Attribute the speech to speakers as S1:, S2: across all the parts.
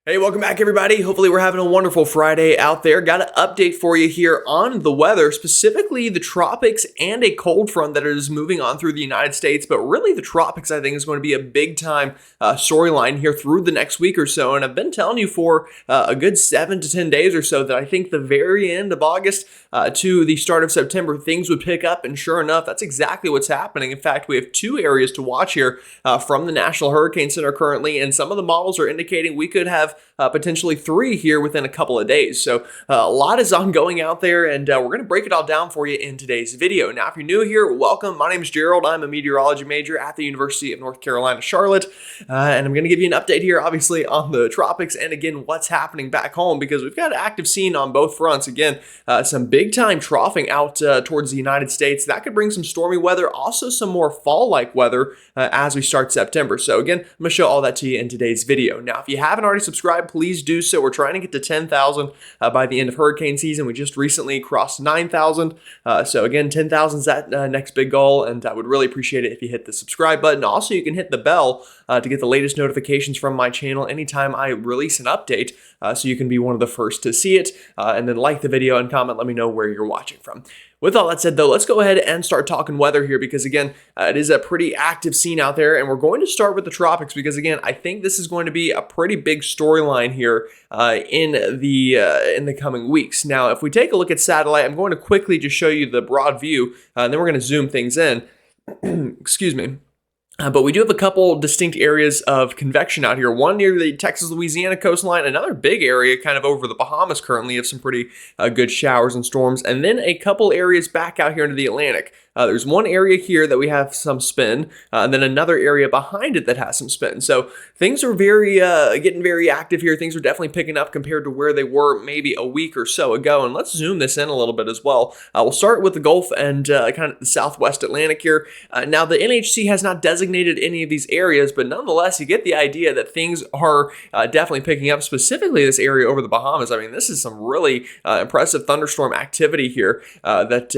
S1: Hey, welcome back, everybody. Hopefully, we're having a wonderful Friday out there. Got an update for you here on the weather, specifically the tropics and a cold front that is moving on through the United States. But really, the tropics, I think, is going to be a big time storyline here through the next week or so. And I've been telling you for a good 7 to 10 days or so that I think the very end of August to the start of September, things would pick up. And sure enough, that's exactly what's happening. In fact, we have two areas to watch here from the National Hurricane Center currently. And some of the models are indicating we could have potentially three here within a couple of days. So a lot is ongoing out there, and we're going to break it all down for you in today's video. Now, if you're new here, welcome. My name is Gerald. I'm a meteorology major at the University of North Carolina, Charlotte, and I'm going to give you an update here, obviously, on the tropics and, again, what's happening back home, because we've got an active scene on both fronts. Again, some big-time troughing out towards the United States. That could bring some stormy weather, also some more fall-like weather as we start September. So, again, I'm going to show all that to you in today's video. Now, if you haven't already subscribed, please do so. We're trying to get to 10,000 by the end of hurricane season. We just recently crossed 9,000. So again, 10,000 is that next big goal, and I would really appreciate it if you hit the subscribe button. Also, you can hit the bell to get the latest notifications from my channel anytime I release an update, so you can be one of the first to see it. And then like the video and comment, let me know where you're watching from. With all that said, though, let's go ahead and start talking weather here because, again, it is a pretty active scene out there, and we're going to start with the tropics because, again, I think this is going to be a pretty big storyline here in the coming weeks. Now, if we take a look at satellite, I'm going to quickly just show you the broad view, and then we're going to zoom things in. Excuse me. But we do have a couple distinct areas of convection out here. One near the Texas-Louisiana coastline, another big area kind of over the Bahamas currently of some pretty good showers and storms, and then a couple areas back out here into the Atlantic. There's one area here that we have some spin, and then another area behind it that has some spin. So things are getting very active here. Things are definitely picking up compared to where they were maybe a week or so ago. And let's zoom this in a little bit as well. We'll start with the Gulf and kind of the Southwest Atlantic here. Now, the NHC has not designated any of these areas, but nonetheless, you get the idea that things are definitely picking up, specifically this area over the Bahamas. I mean, this is some really impressive thunderstorm activity here that,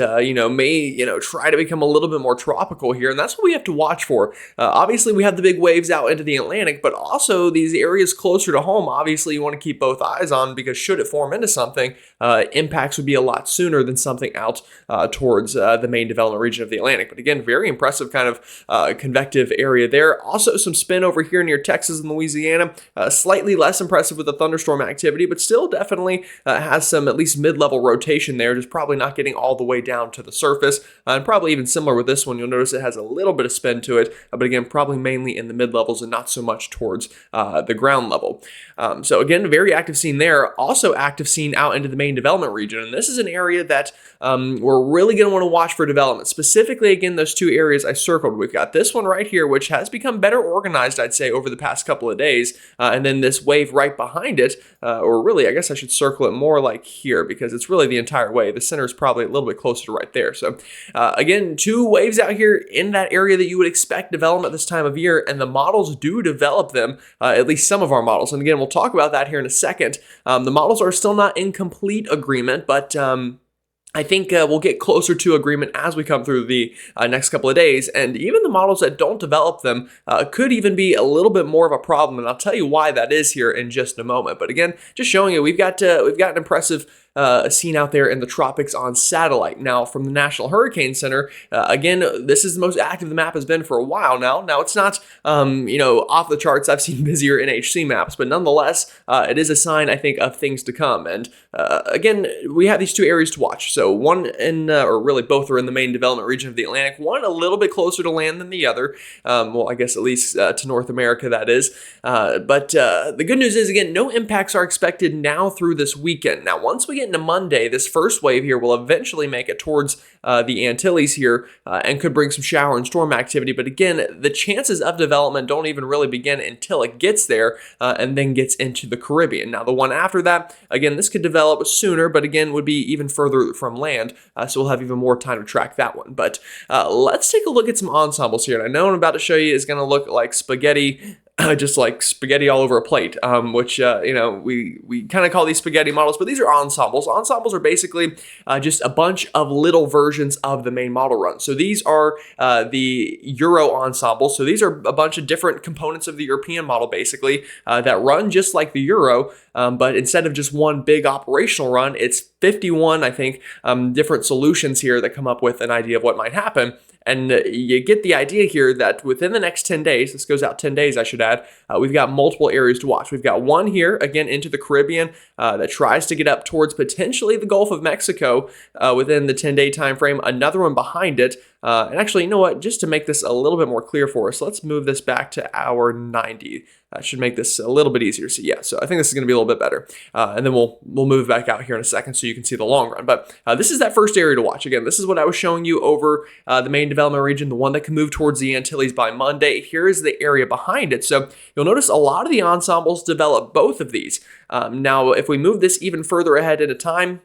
S1: may, try to become a little bit more tropical here, and that's what we have to watch for. Obviously, we have the big waves out into the Atlantic, but also these areas closer to home, obviously, you want to keep both eyes on because should it form into something, impacts would be a lot sooner than something out towards the main development region of the Atlantic. But again, very impressive kind of convective area there. Also, some spin over here near Texas and Louisiana, slightly less impressive with the thunderstorm activity, but still definitely has some at least mid-level rotation there, just probably not getting all the way down to the surface, and probably even similar with this one. You'll notice it has a little bit of spin to it, but again, probably mainly in the mid-levels and not so much towards the ground level. So again, very active scene there. Also active scene out into the main development region, and this is an area that we're really going to want to watch for development. Specifically, again, those two areas I circled. We've got this one right here, which has become better organized, I'd say, over the past couple of days, and then this wave right behind it, or really, I guess I should circle it more like here because it's really the entire way. The center is probably a little bit closer to right there. So again, two waves out here in that area that you would expect development this time of year, and the models do develop them, at least some of our models. And again, we'll talk about that here in a second. The models are still not in complete agreement, but I think we'll get closer to agreement as we come through the next couple of days, and even the models that don't develop them could even be a little bit more of a problem, and I'll tell you why that is here in just a moment. But again, just showing you, we've got an impressive scene out there in the tropics on satellite. Now, from the National Hurricane Center, again, this is the most active the map has been for a while now. Now, it's not, off the charts. I've seen busier NHC maps, but nonetheless, it is a sign, I think, of things to come. And again, we have these two areas to watch. So one or really both are in the main development region of the Atlantic. One a little bit closer to land than the other. Well, I guess at least to North America, that is. But the good news is, again, no impacts are expected now through this weekend. Now, once we get into Monday, this first wave here will eventually make it towards the Antilles here and could bring some shower and storm activity. But again, the chances of development don't even really begin until it gets there and then gets into the Caribbean. Now, the one after that, again, this could develop sooner, but again, would be even further from land. So we'll have even more time to track that one. But let's take a look at some ensembles here. And I know what I'm about to show you is going to look like spaghetti just like spaghetti all over a plate, which, we kind of call these spaghetti models, but these are ensembles. Ensembles are basically just a bunch of little versions of the main model run. So these are the Euro ensembles. So these are a bunch of different components of the European model, basically, that run just like the Euro, but instead of just one big operational run, it's 51, I think, different solutions here that come up with an idea of what might happen. And you get the idea here that within the next 10 days, this goes out 10 days, I should add, we've got multiple areas to watch. We've got one here, again, into the Caribbean that tries to get up towards potentially the Gulf of Mexico within the 10-day time frame. Another one behind it. And actually, you know what? Just to make this a little bit more clear for us, let's move this back to hour 90. That should make this a little bit easier. So yeah, so I think this is going to be a little bit better. And then we'll move back out here in a second so you can see the long run. But this is that first area to watch. Again, this is what I was showing you over the main development region, the one that can move towards the Antilles by Monday. Here is the area behind it. So you'll notice a lot of the ensembles develop both of these. Now, if we move this even further ahead into time,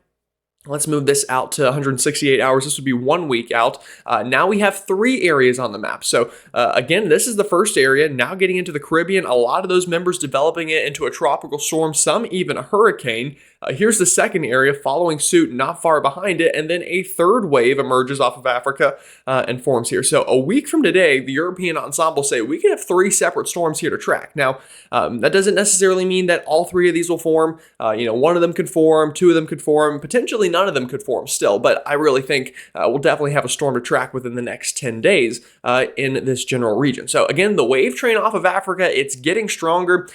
S1: let's move this out to 168 hours. This would be 1 week out. Now we have 3 areas on the map. So again, this is the first area. Now getting into the Caribbean, a lot of those members developing it into a tropical storm, some even a hurricane. Here's the second area following suit not far behind it, and then a third wave emerges off of Africa and forms here. So a week from today, the European ensemble say we can have 3 separate storms here to track. Now, that doesn't necessarily mean that all 3 of these will form. One of them could form, 2 of them could form, potentially none of them could form still, but I really think we'll definitely have a storm to track within the next 10 days in this general region. So again, the wave train off of Africa, it's getting stronger.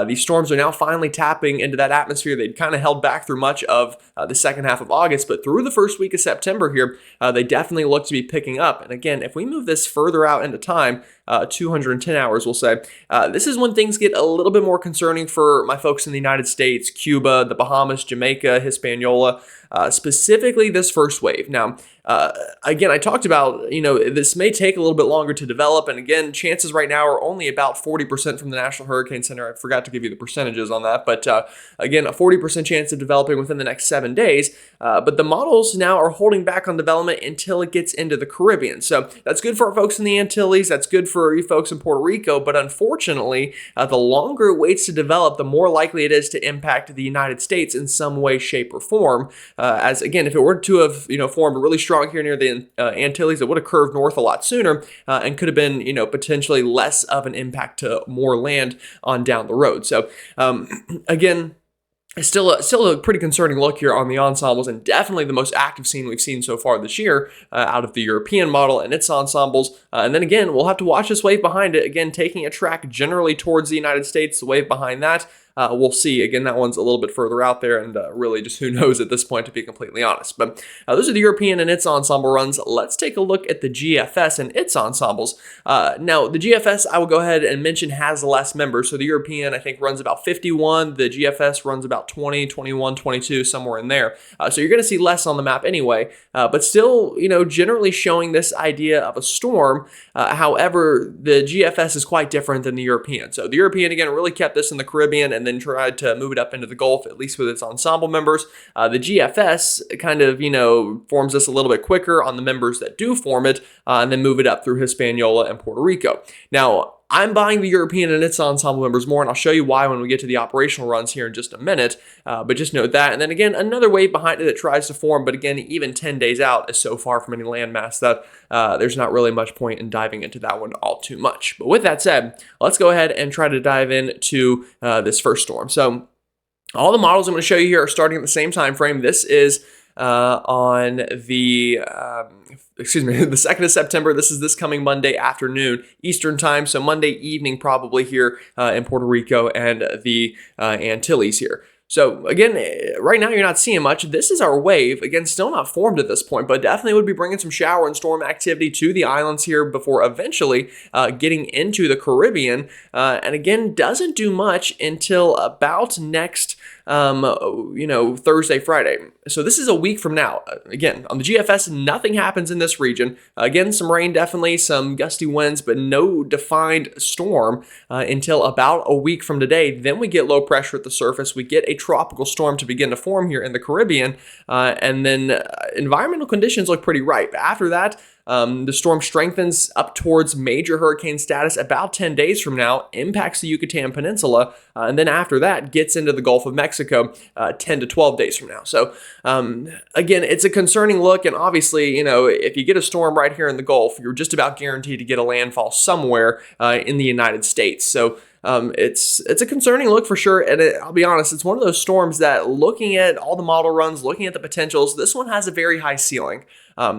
S1: These storms are now finally tapping into that atmosphere they'd kind of held back through much of the second half of August, but through the first week of September here, they definitely look to be picking up. And again, if we move this further out into time, 210 hours, we'll say, this is when things get a little bit more concerning for my folks in the United States, Cuba, the Bahamas, Jamaica, Hispaniola, specifically this first wave. Now, again, I talked about, this may take a little bit longer to develop. And again, chances right now are only about 40% from the National Hurricane Center. I forgot to give you the percentages on that. But again, a 40% chance of developing within the next 7 days. But the models now are holding back on development until it gets into the Caribbean. So that's good for our folks in the Antilles. That's good for you folks in Puerto Rico. But unfortunately, the longer it waits to develop, the more likely it is to impact the United States in some way, shape, or form. As again, if it were to have formed really strong here near the Antilles, it would have curved north a lot sooner and could have been potentially less of an impact to more land on down the road. So again, still a pretty concerning look here on the ensembles, and definitely the most active scene we've seen so far this year out of the European model and its ensembles. And then again, we'll have to watch this wave behind it, again, taking a track generally towards the United States, the wave behind that. We'll see. Again, that one's a little bit further out there, and really just who knows at this point, to be completely honest. But those are the European and its ensemble runs. Let's take a look at the GFS and its ensembles. Now, the GFS, I will go ahead and mention, has less members. So the European, I think, runs about 51. The GFS runs about 20, 21, 22, somewhere in there. So you're going to see less on the map anyway, but still, generally showing this idea of a storm. However, the GFS is quite different than the European. So the European, again, really kept this in the Caribbean and then tried to move it up into the Gulf, at least with its ensemble members. The GFS kind of, forms this a little bit quicker on the members that do form it, and then move it up through Hispaniola and Puerto Rico. Now, I'm buying the European and its ensemble members more, and I'll show you why when we get to the operational runs here in just a minute. But just note that. And then again, another wave behind it that tries to form, but again, even 10 days out is so far from any landmass that there's not really much point in diving into that one all too much. But with that said, let's go ahead and try to dive into this first storm. So all the models I'm going to show you here are starting at the same time frame. This is on the the 2nd of September. This is this coming Monday afternoon Eastern time, so Monday evening probably here in Puerto Rico and the Antilles here. So again, right now you're not seeing much. This is our wave. Again, still not formed at this point, but definitely would be bringing some shower and storm activity to the islands here before eventually getting into the Caribbean. And again, doesn't do much until about next Thursday, Friday. So this is a week from now. Again, on the GFS, nothing happens in this region. Again, some rain, definitely some gusty winds, but no defined storm until about a week from today. Then we get low pressure at the surface. We get a tropical storm to begin to form here in the Caribbean. And then environmental conditions look pretty ripe. After that, The storm strengthens up towards major hurricane status about 10 days from now, impacts the Yucatan Peninsula, and then after that gets into the Gulf of Mexico 10 to 12 days from now. So again, it's a concerning look, and obviously, if you get a storm right here in the Gulf, you're just about guaranteed to get a landfall somewhere in the United States. So it's a concerning look for sure, and I'll be honest, it's one of those storms that, looking at all the model runs, looking at the potentials, this one has a very high ceiling.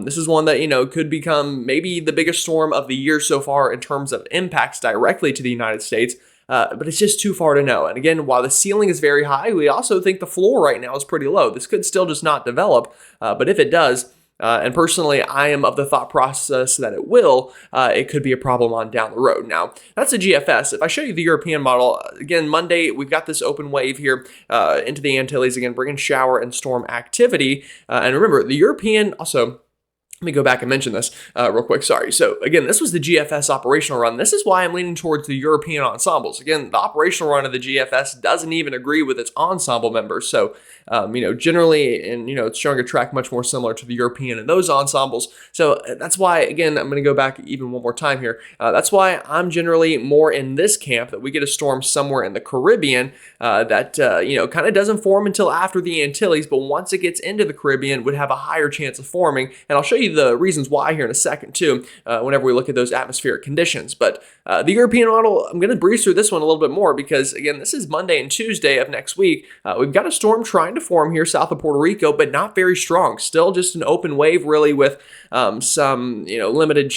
S1: This is one that, could become maybe the biggest storm of the year so far in terms of impacts directly to the United States. But it's just too far to know. And again, while the ceiling is very high, we also think the floor right now is pretty low. This could still just not develop, but if it does, and personally, I am of the thought process that it could be a problem on down the road. Now, that's a GFS. If I show you the European model, again, Monday, we've got this open wave here into the Antilles, again, bringing shower and storm activity. And remember, the European also... Let me go back and mention this real quick. Sorry. So again, this was the GFS operational run. This is why I'm leaning towards the European ensembles. Again, the operational run of the GFS doesn't even agree with its ensemble members. So, generally, and, it's showing a track much more similar to the European and those ensembles. So that's why, again, I'm going to go back even one more time here. That's why I'm generally more in this camp, that we get a storm somewhere in the Caribbean that, kind of doesn't form until after the Antilles, but once it gets into the Caribbean, would have a higher chance of forming. And I'll show you the reasons why here in a second too, whenever we look at those atmospheric conditions. But the European model, I'm going to breeze through this one a little bit more because, again, this is Monday and Tuesday of next week. We've got a storm trying to form here south of Puerto Rico, but not very strong. Still just an open wave, really, with some limited,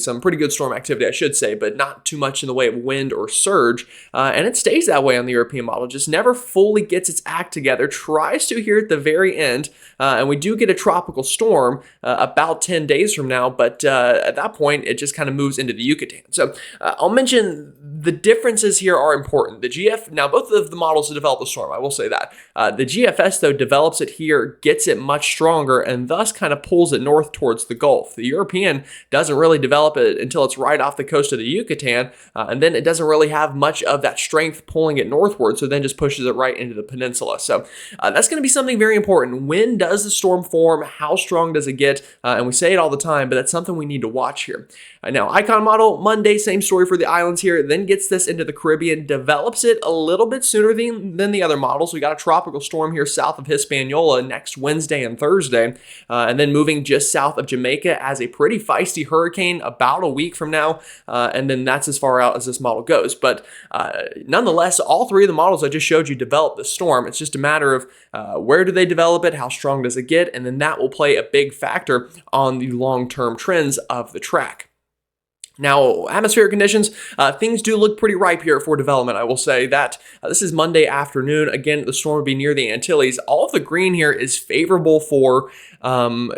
S1: some pretty good storm activity, I should say, but not too much in the way of wind or surge. And it stays that way on the European model. Just never fully gets its act together. Tries to here at the very end, and we do get a tropical storm about 10 days from now, but at that point, it just kind of moves into the Yucatan. So I'll mention the differences here are important. Now both of the models develop the storm, I will say that. The GFS, though, develops it here, gets it much stronger, and thus kind of pulls it north towards the Gulf. The European doesn't really develop it until it's right off the coast of the Yucatan, and then it doesn't really have much of that strength pulling it northward, so then just pushes it right into the peninsula. So that's going to be something very important. When does the storm form? How strong does it get? And we say it all the time, but that's something we need to watch here. Now, icon model, Monday, same story for the islands here, then gets this into the Caribbean, develops it a little bit sooner than the other models. We got a tropical storm here south of Hispaniola next Wednesday and Thursday, and then moving just south of Jamaica as a pretty feisty hurricane about a week from now, and then that's as far out as this model goes. But nonetheless, all three of the models I just showed you develop the storm. It's just a matter of where do they develop it, how strong does it get, and then that will play a big factor on the long-term trends of the track. Now, atmospheric conditions, things do look pretty ripe here for development. I will say that this is Monday afternoon. Again, the storm would be near the Antilles. All of the green here is favorable for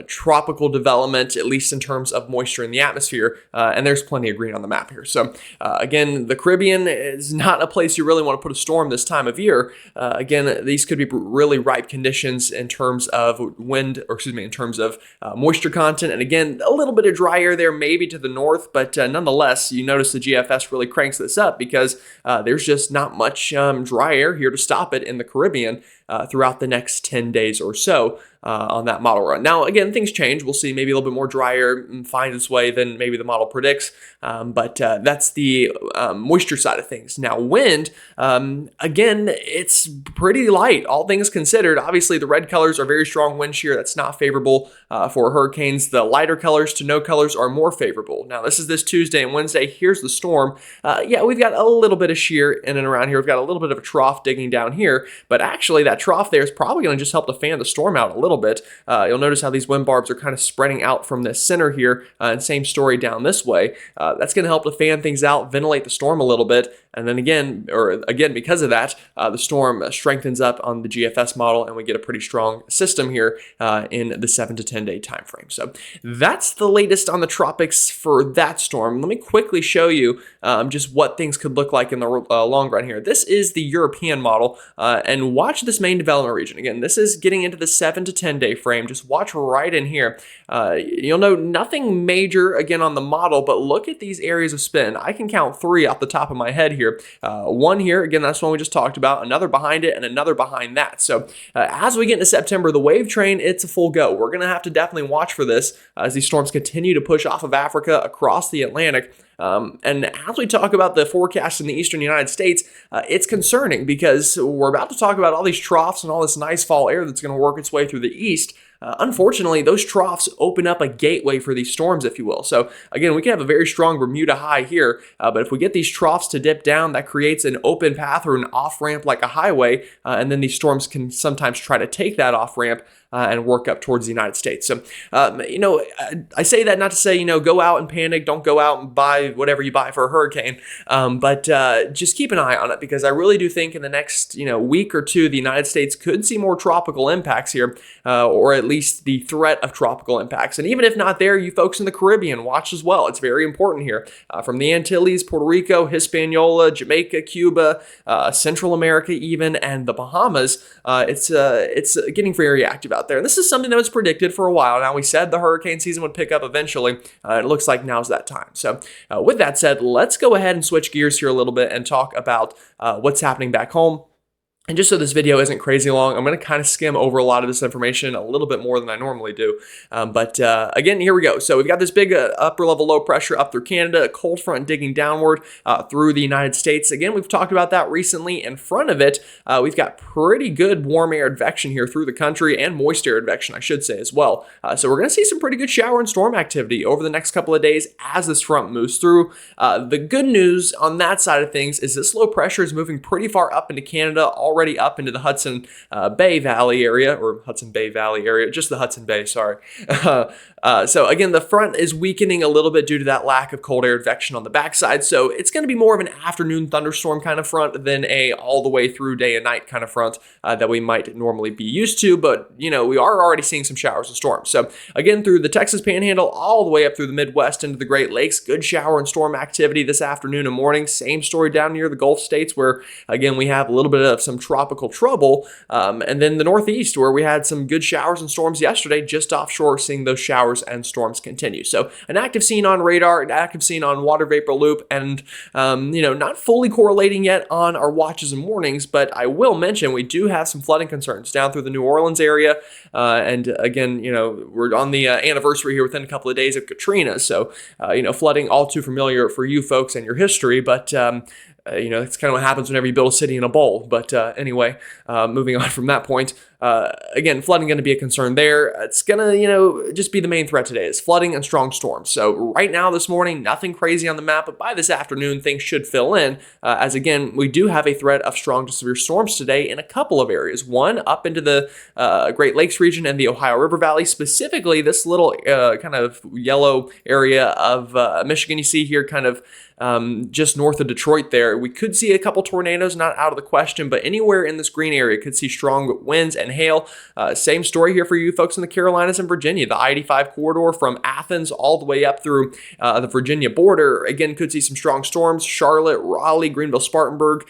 S1: tropical development, at least in terms of moisture in the atmosphere. And there's plenty of green on the map here. So again, the Caribbean is not a place you really want to put a storm this time of year. Again, these could be really ripe conditions in terms of in terms of moisture content. And again, a little bit of dry air there, maybe to the north, but nonetheless, you notice the GFS really cranks this up because there's just not much dry air here to stop it in the Caribbean throughout the next 10 days or so on that model run. Now, again, things change. We'll see maybe a little bit more dry air finds its way than maybe the model predicts, but that's the moisture side of things. Now, wind, again, it's pretty light, all things considered. Obviously, the red colors are very strong wind shear. That's not favorable for hurricanes. The lighter colors to no colors are more favorable. Now, this is this Tuesday and Wednesday. Here's the storm. Yeah, we've got a little bit of shear in and around here. We've got a little bit of a trough digging down here, but actually that trough there is probably going to just help to fan the storm out a little bit. You'll notice how these wind barbs are kind of spreading out from this center here, and same story down this way. That's going to help to fan things out, ventilate the storm a little bit, and then again, because of that, the storm strengthens up on the GFS model, and we get a pretty strong system here in the 7 to 10 day time frame. So that's the latest on the tropics for that storm. Let me quickly show you just what things could look like in the long run here. This is the European model, and watch this main development region. Again, this is getting into the 7 to 10 10-day frame, just watch right in here. You'll know nothing major again on the model, but look at these areas of spin. I can count 3 off the top of my head here. One here, again, that's one we just talked about, another behind it, and another behind that. So as we get into September, the wave train, it's a full go. We're going to have to definitely watch for this as these storms continue to push off of Africa across the Atlantic. And as we talk about the forecast in the eastern United States, it's concerning because we're about to talk about all these troughs and all this nice fall air that's going to work its way through the east. Unfortunately, those troughs open up a gateway for these storms, if you will. So again, we can have a very strong Bermuda high here, but if we get these troughs to dip down, that creates an open path or an off-ramp like a highway, and then these storms can sometimes try to take that off-ramp and work up towards the United States. So, I say that not to say, go out and panic, don't go out and buy whatever you buy for a hurricane, but just keep an eye on it, because I really do think in the next, week or two, the United States could see more tropical impacts here, or at least the threat of tropical impacts. And even if not there, you folks in the Caribbean, watch as well. It's very important here. From the Antilles, Puerto Rico, Hispaniola, Jamaica, Cuba, Central America even, and the Bahamas, it's getting very active out there. And this is something that was predicted for a while now. We said the hurricane season would pick up eventually. It looks like now's that time. So with that said, let's go ahead and switch gears here a little bit and talk about what's happening back home. And just so this video isn't crazy long, I'm going to kind of skim over a lot of this information a little bit more than I normally do. But again, here we go. So we've got this big upper level low pressure up through Canada, a cold front digging downward through the United States. Again, we've talked about that recently. In front of it, we've got pretty good warm air advection here through the country, and moist air advection, I should say, as well. So we're going to see some pretty good shower and storm activity over the next couple of days as this front moves through. The good news on that side of things is this low pressure is moving pretty far up into Canada, already up into the Hudson Bay Valley area, or Hudson Bay Valley area, just the Hudson Bay, sorry. So again, the front is weakening a little bit due to that lack of cold air advection on the backside. So it's going to be more of an afternoon thunderstorm kind of front than a all the way through day and night kind of front that we might normally be used to. But, we are already seeing some showers and storms. So again, through the Texas Panhandle, all the way up through the Midwest into the Great Lakes, good shower and storm activity this afternoon and morning. Same story down near the Gulf states where, again, we have a little bit of some tropical trouble. And then the Northeast, where we had some good showers and storms yesterday, just offshore, seeing those showers and storms continue. So an active scene on radar, an active scene on water vapor loop, and, not fully correlating yet on our watches and warnings, but I will mention we do have some flooding concerns down through the New Orleans area. And again, we're on the anniversary here within a couple of days of Katrina. So, flooding all too familiar for you folks and your history, but it's kind of what happens whenever you build a city in a bowl. But anyway, moving on from that point, again, flooding going to be a concern there. It's going to, just be the main threat today is flooding and strong storms. So right now this morning, nothing crazy on the map, but by this afternoon, things should fill in as again, we do have a threat of strong to severe storms today in a couple of areas. One, up into the Great Lakes region and the Ohio River Valley, specifically this little kind of yellow area of Michigan you see here, kind of just north of Detroit there. We could see a couple tornadoes, not out of the question, but anywhere in this green area could see strong winds and hail. Same story here for you folks in the Carolinas and Virginia. The I-85 corridor from Athens all the way up through the Virginia border, again, could see some strong storms. Charlotte, Raleigh, Greenville, Spartanburg,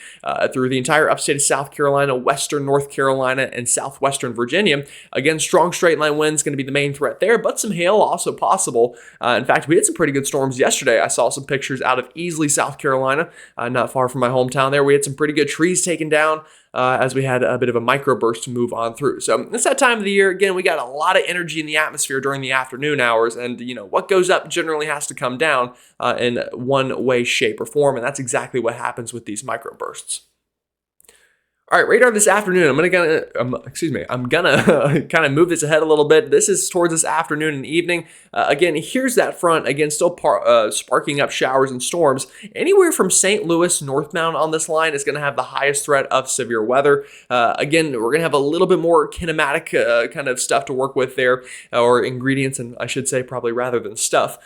S1: through the entire upstate of South Carolina, western North Carolina, and southwestern Virginia. Again, strong straight line winds going to be the main threat there, but some hail also possible. In fact, we had some pretty good storms yesterday. I saw some pictures out of Easley, South Carolina, not far from my hometown there. We had some pretty good trees taken down as we had a bit of a microburst to move on through. So it's that time of the year. Again, we got a lot of energy in the atmosphere during the afternoon hours, and what goes up generally has to come down in one way, shape, or form, and that's exactly what happens with these microbursts. All right, radar this afternoon. I'm gonna kind of move this ahead a little bit. This is towards this afternoon and evening. Again, here's that front. Again, still sparking up showers and storms. Anywhere from St. Louis northbound on this line is going to have the highest threat of severe weather. Again, we're going to have a little bit more kinematic kind of stuff to work with there, or ingredients, and I should say probably rather than stuff.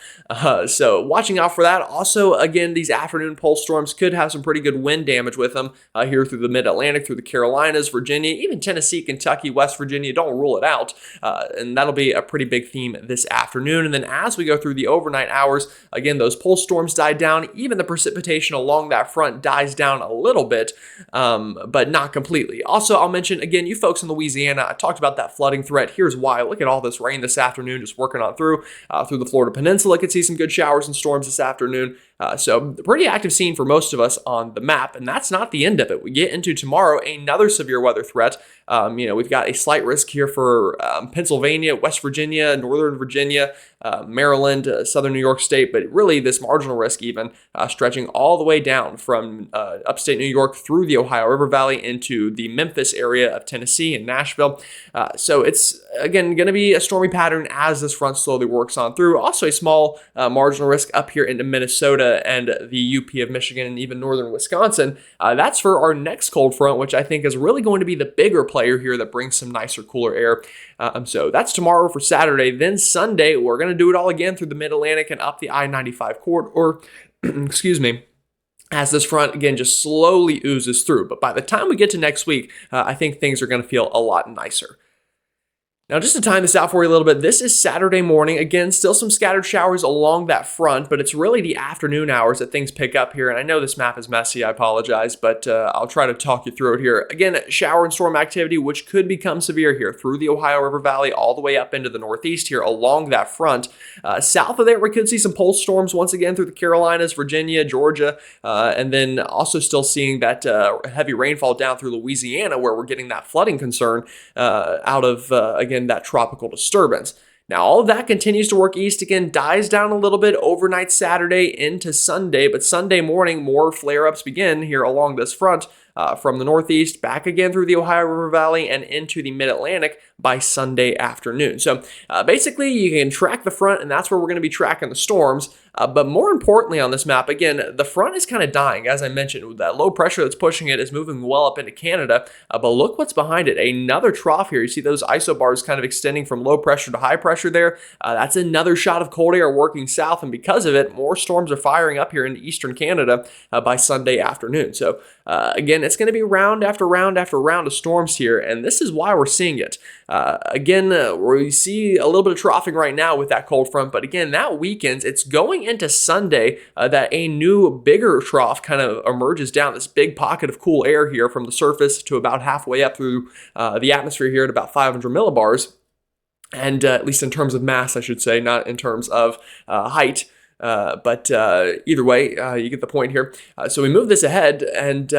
S1: So watching out for that. Also, again, these afternoon pulse storms could have some pretty good wind damage with them here through the mid-Atlantic, through through the Carolinas, Virginia, even Tennessee, Kentucky, West Virginia. Don't rule it out. And that'll be a pretty big theme this afternoon. And then as we go through the overnight hours, again, those pulse storms die down. Even the precipitation along that front dies down a little bit, but not completely. Also, I'll mention, again, you folks in Louisiana, I talked about that flooding threat. Here's why. Look at all this rain this afternoon just working on through the Florida Peninsula. Could see some good showers and storms this afternoon. So pretty active scene for most of us on the map, and that's not the end of it. We get into tomorrow, another severe weather threat. We've got a slight risk here for Pennsylvania, West Virginia, Northern Virginia, Maryland, Southern New York State, but really this marginal risk even stretching all the way down from upstate New York through the Ohio River Valley into the Memphis area of Tennessee and Nashville. So it's, again, going to be a stormy pattern as this front slowly works on through. Also a small marginal risk up here into Minnesota and the UP of Michigan and even northern Wisconsin. That's for our next cold front, which I think is really going to be the bigger player here that brings some nicer, cooler air. So that's tomorrow for Saturday. Then Sunday, we're going to do it all again through the Mid-Atlantic and up the I-95 corridor. Excuse me. As this front, again, just slowly oozes through. But by the time we get to next week, I think things are going to feel a lot nicer. Now, just to time this out for you a little bit, this is Saturday morning. Again, still some scattered showers along that front, but it's really the afternoon hours that things pick up here. And I know this map is messy, I apologize, but I'll try to talk you through it here. Again, shower and storm activity, which could become severe here through the Ohio River Valley all the way up into the northeast here along that front. South of there, we could see some pulse storms once again through the Carolinas, Virginia, Georgia, and then also still seeing that heavy rainfall down through Louisiana where we're getting that flooding concern out of, again, that tropical disturbance. Now, all of that continues to work east again, dies down a little bit overnight Saturday into Sunday, but Sunday morning, more flare-ups begin here along this front from the northeast, back again through the Ohio River Valley and into the Mid-Atlantic by Sunday afternoon. So basically, you can track the front, and that's where we're going to be tracking the storms. But more importantly on this map, again, the front is kind of dying. As I mentioned, that low pressure that's pushing it is moving well up into Canada. But look what's behind it. Another trough here. You see those isobars kind of extending from low pressure to high pressure there. That's another shot of cold air working south. And because of it, more storms are firing up here into eastern Canada by Sunday afternoon. So again, it's going to be round after round after round of storms here. And this is why we're seeing it. Again, we see a little bit of troughing right now with that cold front. But again, that weekends, it's going into Sunday that a new bigger trough kind of emerges down this big pocket of cool air here from the surface to about halfway up through the atmosphere here at about 500 millibars. And at least in terms of mass, I should say, not in terms of height. But either way, you get the point here. So we move this ahead and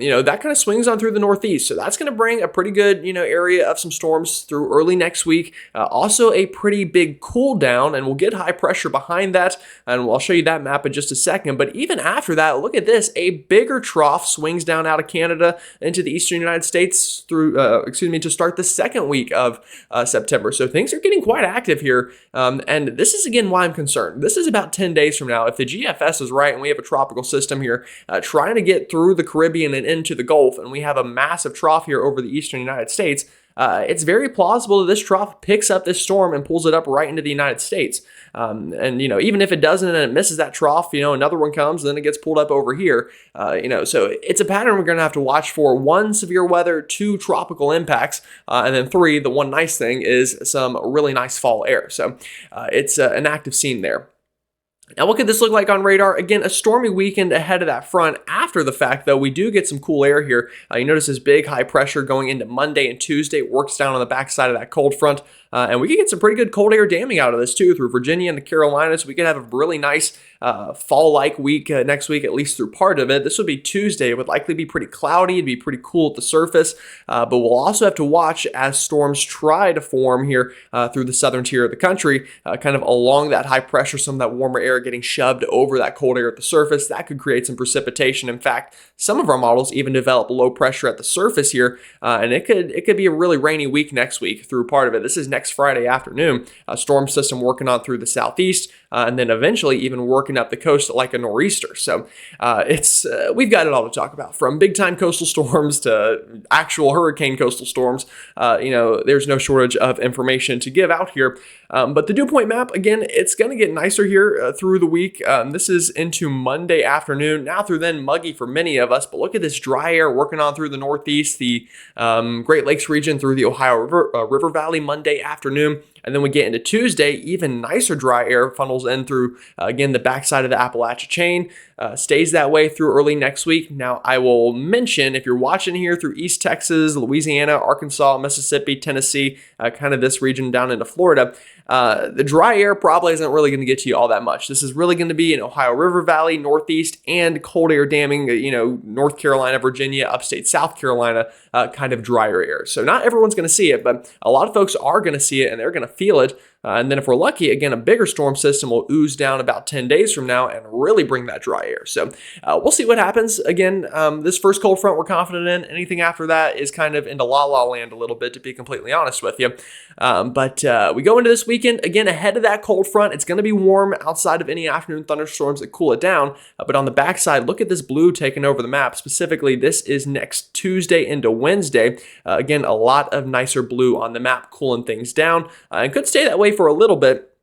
S1: that kind of swings on through the northeast. So that's going to bring a pretty good, area of some storms through early next week. Also a pretty big cool down, and we'll get high pressure behind that. And I'll show you that map in just a second. But even after that, look at this. A bigger trough swings down out of Canada into the eastern United States through, to start the second week of September. So things are getting quite active here. And this is, again, why I'm concerned. This is about 10 days from now. If the GFS is right and we have a tropical system here trying to get through the Caribbean and into the Gulf, and we have a massive trough here over the eastern United States, it's very plausible that this trough picks up this storm and pulls it up right into the United States. Even if it doesn't and it misses that trough, another one comes and then it gets pulled up over here. So it's a pattern we're going to have to watch for. 1, severe weather, 2, tropical impacts, and then 3, the one nice thing is some really nice fall air. So it's an active scene there. Now, what could this look like on radar? Again, a stormy weekend ahead of that front. After the fact, though, we do get some cool air here. You notice this big high pressure going into Monday and Tuesday. It works down on the backside of that cold front. And we could get some pretty good cold air damming out of this, too, through Virginia and the Carolinas. We could have a really nice fall-like week next week, at least through part of it. This would be Tuesday. It would likely be pretty cloudy. It'd be pretty cool at the surface. But we'll also have to watch as storms try to form here through the southern tier of the country, kind of along that high pressure, some of that warmer air getting shoved over that cold air at the surface. That could create some precipitation. In fact, some of our models even develop low pressure at the surface here, and it could be a really rainy week next week through part of it. This is next Friday afternoon. A storm system working on through the southeast. and then eventually even working up the coast like a nor'easter. So we've got it all to talk about, from big time coastal storms to actual hurricane coastal storms. There's no shortage of information to give out here. But the dew point map, again, it's going to get nicer here through the week. This is into Monday afternoon. Now through then, muggy for many of us. But look at this dry air working on through the Northeast, the Great Lakes region, through the Ohio River Valley Monday afternoon. And then we get into Tuesday, even nicer dry air funnels in through, again, the backside of the Appalachia chain. Stays that way through early next week. Now, I will mention, if you're watching here through East Texas, Louisiana, Arkansas, Mississippi, Tennessee, kind of this region down into Florida, the dry air probably isn't really going to get to you all that much. This is really going to be in Ohio River Valley, Northeast, and cold air damming, North Carolina, Virginia, upstate South Carolina, kind of drier air. So not everyone's going to see it, but a lot of folks are going to see it, and they're going to feel it. And then if we're lucky, again, a bigger storm system will ooze down about 10 days from now and really bring that dry air. So we'll see what happens. Again, this first cold front we're confident in. Anything after that is kind of into la-la land a little bit, to be completely honest with you. But we go into this weekend, again, ahead of that cold front. It's going to be warm outside of any afternoon thunderstorms that cool it down. But on the backside, look at this blue taking over the map. Specifically, this is next Tuesday into Wednesday. Again, a lot of nicer blue on the map, cooling things down. And could stay that way for a little bit.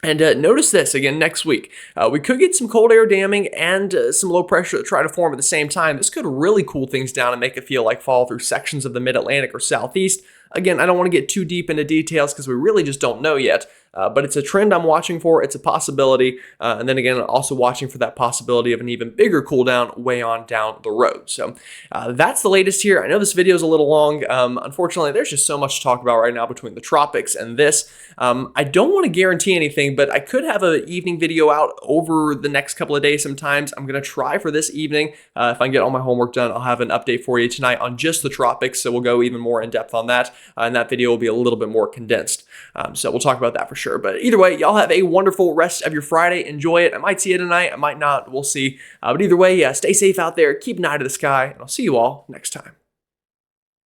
S1: And notice this again next week. We could get some cold air damming and some low pressure that try to form at the same time. This could really cool things down and make it feel like fall through sections of the mid-Atlantic or southeast. Again, I don't want to get too deep into details because we really just don't know yet. But it's a trend I'm watching for. It's a possibility. And then again, also watching for that possibility of an even bigger cool down way on down the road. So that's the latest here. I know this video is a little long. Unfortunately, there's just so much to talk about right now between the tropics and this. I don't want to guarantee anything, but I could have an evening video out over the next couple of days sometimes. I'm going to try for this evening. If I can get all my homework done, I'll have an update for you tonight on just the tropics. So we'll go even more in depth on that. And that video will be a little bit more condensed. So we'll talk about that for sure. But either way, y'all have a wonderful rest of your Friday. Enjoy it. I might see you tonight. I might not. We'll see. But either way, stay safe out there. Keep an eye to the sky. And I'll see you all next time.